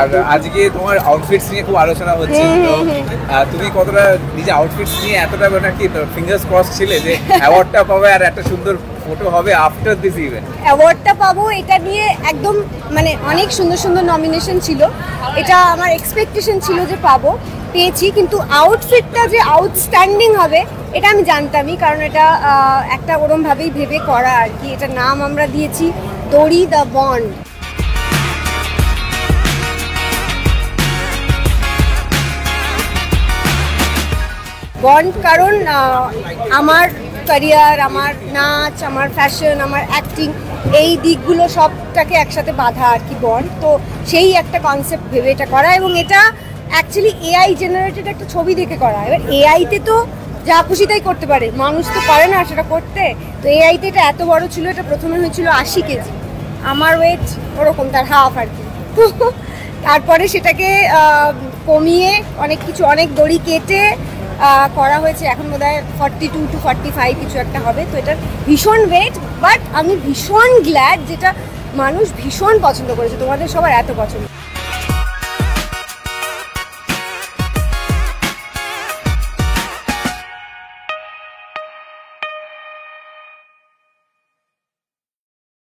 আর আজকে তোমার আউটফিটস নিয়ে খুব আলোচনা হচ্ছে, তো তুমি কতটা নিজে আউটফিটস নিয়ে এতটা নাকি ফিঙ্গার্স ক্রস ছিলে যে অ্যাওয়ার্ডটা পাবে আর একটা সুন্দর ফটো হবে আফটার দিস ইভেন্ট? অ্যাওয়ার্ডটা পাবো এটা নিয়ে একদম মানে অনেক সুন্দর সুন্দর নমিনেশন ছিল, এটা আমার এক্সপেকটেশন ছিল যে পাবো, পেয়েছি। কিন্তু আউটফিটটা যে আউটস্ট্যান্ডিং হবে এটা আমি জানতামই, কারণ এটা একটা ওরমভাবেই ভেবে করা আর কি। এটার নাম আমরা দিয়েছি দড়ি দ্য বন্ড। বন্ড কারণ আমার ক্যারিয়ার, আমার নাচ, আমার ফ্যাশন, আমার অ্যাক্টিং, এই দিকগুলো সবটাকে একসাথে বাঁধা আর কি বন্ড। তো সেই একটা কনসেপ্ট ভেবে এটা করা, এবং এটা অ্যাকচুয়ালি এআই জেনারেটেড একটা ছবি দেখে করা। এবার এআইতে তো যা খুশি তাই করতে পারে, মানুষ তো পারে না সেটা করতে। তো এআইতে এটা এত বড় ছিল, এটা প্রথমে হয়েছিল 80 কেজি, আমার ওয়েট ওরকম তার হাফ আর কি। তো তারপরে সেটাকে কমিয়ে অনেক কিছু, অনেক দড়ি কেটে করা হয়েছে। এখন বোধহয় 42 to 45 কিছু একটা হবে। তো এটার ভীষণ ওয়েট, বাট আমি ভীষণ গ্ল্যাড যেটা মানুষ ভীষণ পছন্দ করেছে, তোমাদের সবার এত পছন্দ।